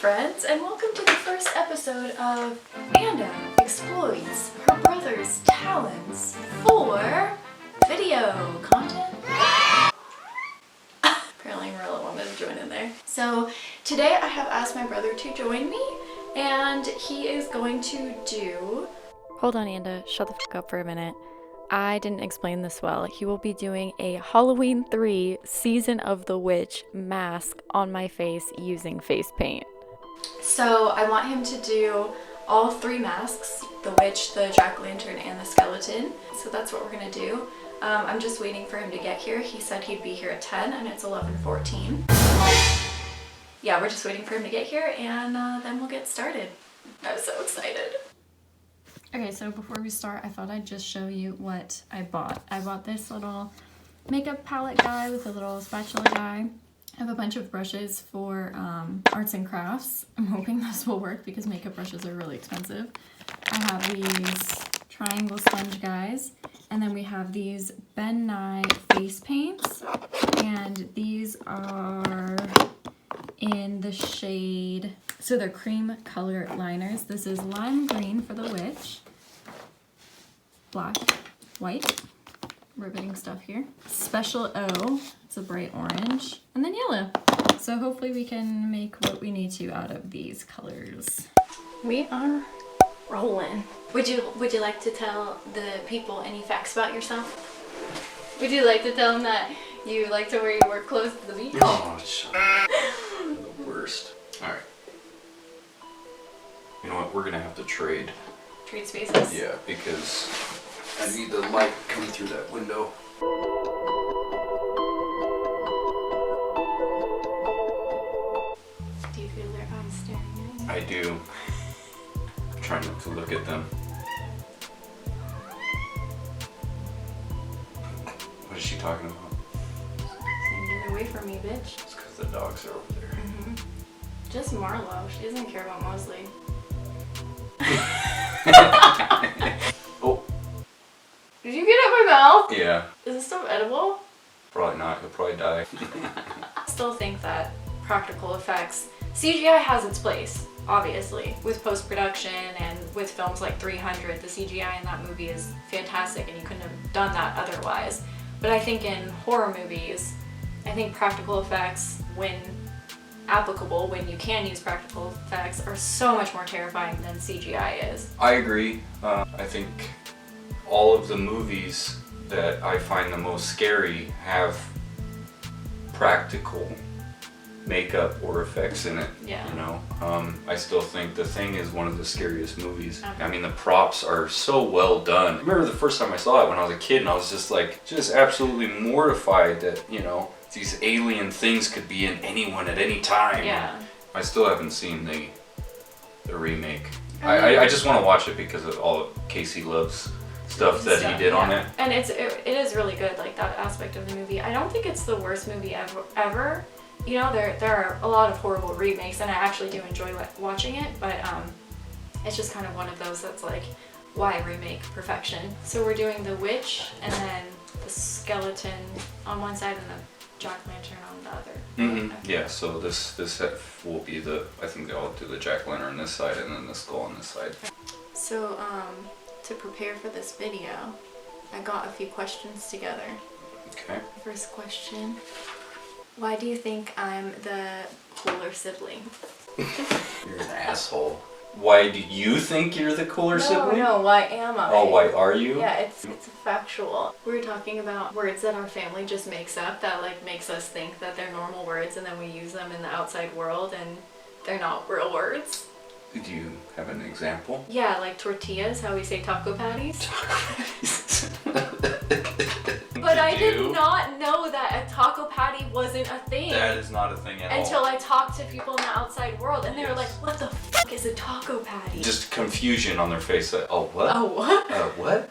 friends, and welcome to the first episode of Amanda Exploits Her Brother's Talents for Video Content. Apparently Marilla wanted to join in there. So today I have asked my brother to join me, and he is going to do... Hold on, Amanda. Shut the fuck up for a minute. I didn't explain this well. He will be doing a Halloween 3 Season of the Witch mask on my face using face paint. So I want him to do all 3 masks, the witch, the jack-o'-lantern, and the skeleton. So that's what we're gonna do. I'm just waiting for him to get here. He said he'd be here at 10 and it's 11:14. Yeah, we're just waiting for him to get here and then we'll get started. I'm so excited. Okay, so before we start, I thought I'd just show you what I bought. I bought this little makeup palette guy with a little spatula guy. I have a bunch of brushes for arts and crafts. I'm hoping this will work because makeup brushes are really expensive. I have these triangle sponge guys, and then we have these Ben Nye face paints, and these are in the shade, so they're cream color liners. This is lime green for the witch, black, white, riveting stuff here. Special O, it's a bright orange, and then yellow. So hopefully we can make what we need to out of these colors. We are rolling. Would you like to tell the people any facts about yourself? Would you like to tell them that you like to wear your work clothes to the beach? Oh, shut up. The worst. Alright. You know what? We're gonna have to trade. Trade spaces? Yeah, because I need the light coming through that window. Do you feel their eyes staring at you? I do. I'm trying not to look at them. What is she talking about? Saying, get away from me, bitch. It's because the dogs are over there. Mm-hmm. Just Marlo. She doesn't care about Mosley. Oh. Did you get up my mouth? Yeah. Is this stuff edible? Probably not. You'll probably die. I still think that practical effects, CGI has its place, obviously. With post-production and with films like 300, the CGI in that movie is fantastic and you couldn't have done that otherwise. But I think in horror movies, I think practical effects, when applicable, when you can use practical effects, are so much more terrifying than CGI is. I agree. I think all of the movies that I find the most scary have practical makeup or effects in it. Yeah. You know, I still think The Thing is one of the scariest movies. Okay. I mean, the props are so well done. I remember the first time I saw it when I was a kid, and I was just like, just absolutely mortified that, you know, these alien things could be in anyone at any time. Yeah. I still haven't seen the remake. I just want to watch it because of all of Casey Love's stuff that he did on it. And it is really good, like that aspect of the movie. I don't think it's the worst movie ever. You know, there are a lot of horrible remakes, and I actually do enjoy watching it, but it's just kind of one of those that's like, why remake perfection? So we're doing the witch, and then the skeleton on one side, and the jack-o'-lantern on the other. Mm-hmm. Okay. Yeah, so this set will be I think they'll do the jack-o'-lantern on this side and then the skull on this side. So, to prepare for this video, I got a few questions together. Okay. First question, why do you think I'm the cooler sibling? You're an asshole. Why do you think you're the cooler sibling? No, why am I? Oh, why are you? Yeah, it's factual. We were talking about words that our family just makes up that like makes us think that they're normal words, and then we use them in the outside world and they're not real words. Do you have an example? Yeah, like tortillas, how we say taco patties. But I did not know that a taco patty wasn't a thing. That is not a thing at all. Until I talked to people in the outside world, and they were like, what the fuck is a taco patty? Just confusion on their face. Like, oh, what? Oh, what? What?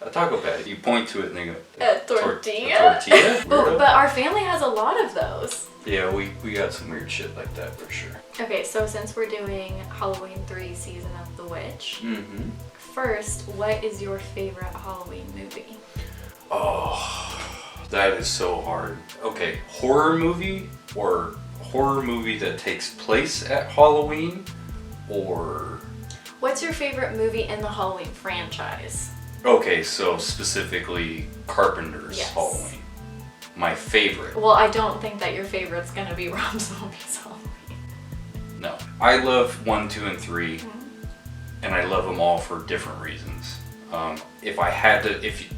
A taco patty. You point to it and they go, A tortilla? A tortilla? But our family has a lot of those. Yeah, we got some weird shit like that for sure. Okay, so since we're doing Halloween 3 Season of the Witch, Mm-hmm. first, what is your favorite Halloween movie? Oh, that is so hard. Okay, horror movie or horror movie that takes place at Halloween, or... What's your favorite movie in the Halloween franchise? Okay, so specifically Carpenter's Yes. Halloween. My favorite. Well, I don't think that your favorite's gonna be Rob Zombie's Halloween. No. I love 1, 2, and 3, and I love them all for different reasons. If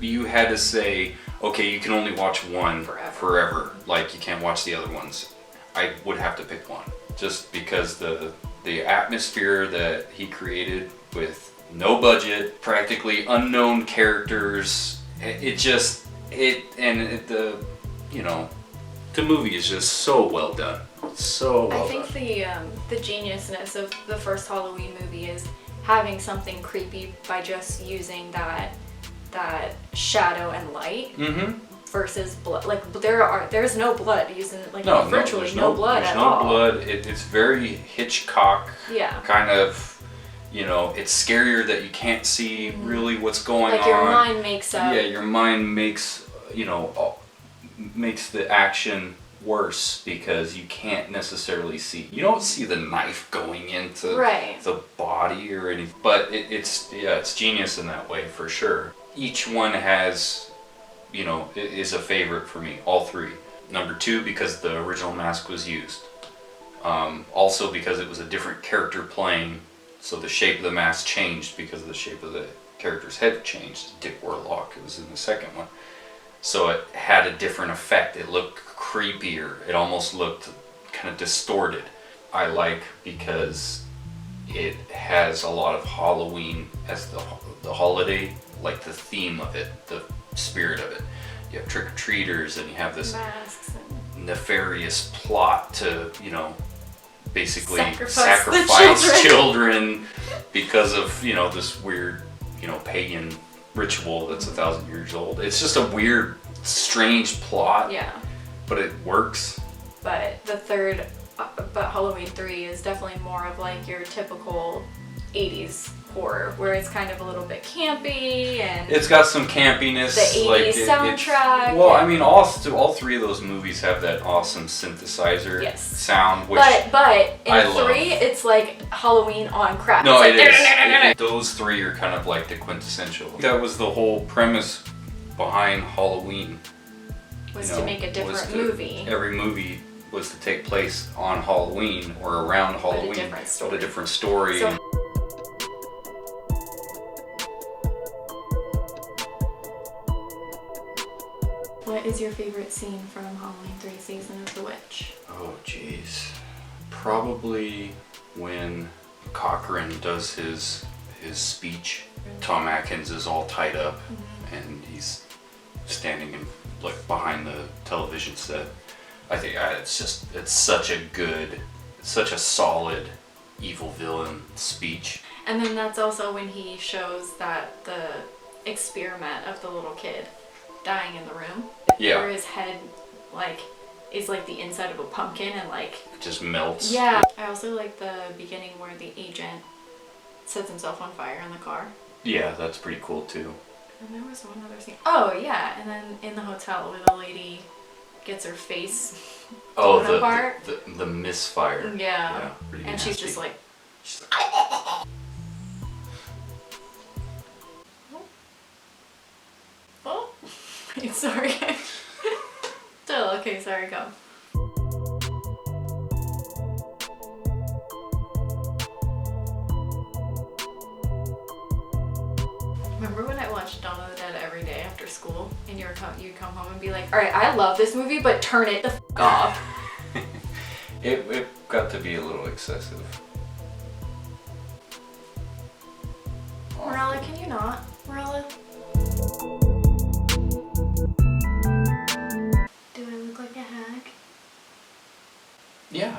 you had to say, okay, you can only watch one forever, like you can't watch the other ones, I would have to pick one. Just because the atmosphere that he created with no budget, practically unknown characters, the movie is just so well done. So well I think the geniusness of the first Halloween movie is having something creepy by just using that shadow and light versus blood. Like there's no blood using virtually no blood at all. There's no blood. It's very Hitchcock. Yeah. Kind of. It's scarier that you can't see really what's going on. Like your mind makes up. Yeah, your mind makes the action worse because you can't necessarily see. You don't see the knife going into the body or anything. But it's genius in that way for sure. Each one has, is a favorite for me. All three. Number 2 because the original mask was used. Also because it was a different character playing. So the shape of the mask changed because of the shape of the character's head changed. Dick Warlock, it was in the second one. So it had a different effect. It looked creepier. It almost looked kind of distorted. I like because it has a lot of Halloween as the holiday, like the theme of it, the spirit of it. You have trick-or-treaters and you have this nefarious plot to, basically sacrifice children because of this weird pagan ritual that's 1,000 years old. It's just a weird, strange plot. Yeah. But it works. But Halloween 3 is definitely more of like your typical 80s horror, where it's kind of a little bit campy and it's got some campiness. The 80s soundtrack. All three of those movies have that awesome synthesizer sound. Which but in 3, it's like Halloween on crack. No, it's Those 3 are kind of like the quintessential. That was the whole premise behind Halloween. Was to make a different movie. Every movie was to take place on Halloween or around Halloween. But a different story. So, what is your favorite scene from Halloween 3 Season of the Witch? Oh, jeez. Probably when Cochran does his speech. Tom Atkins is all tied up and he's standing behind the television set. I think it's such a solid evil villain speech. And then that's also when he shows that the experiment of the little kid dying in the room. Yeah. Where his head is like the inside of a pumpkin and it just melts. Yeah. I also like the beginning where the agent sets himself on fire in the car. Yeah, that's pretty cool too. And there was one other scene. Oh yeah, and then in the hotel where the lady gets her face torn apart. The misfire. Yeah. Pretty and nasty. she's just like oh. Sorry. Still okay, sorry, go. Remember when I watched Dawn of the Dead every day after school and you'd come home and be like, alright, I love this movie, but turn it the f*** off. It got to be a little excessive. Morella, can you not? Morella? Do I look like a hag? Yeah.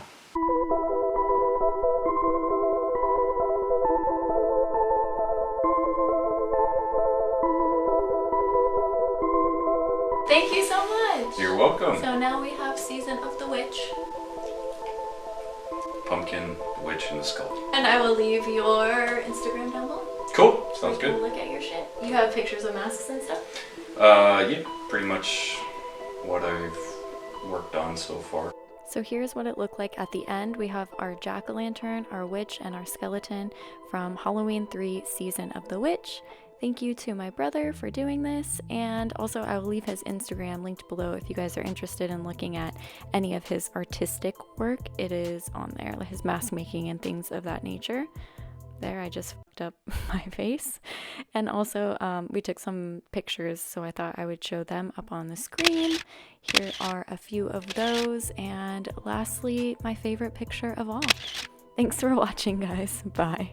Thank you so much. You're welcome. So now we have Season of the Witch. Pumpkin, the witch, and the skull. And I will leave your Instagram down below. Cool. Sounds So you good. can look at your shit. You have pictures of masks and stuff? Yeah, pretty much what I've worked on so far. So here's what it looked like at the end. We have our jack-o'-lantern, our witch, and our skeleton from Halloween 3 Season of the Witch. Thank you to my brother for doing this, and also I will leave his Instagram linked below if you guys are interested in looking at any of his artistic work. It is on there, like his mask making and things of that nature. There, I just fucked up my face. And also, we took some pictures, so I thought I would show them up on the screen. Here are a few of those, and lastly, my favorite picture of all. Thanks for watching, guys. Bye.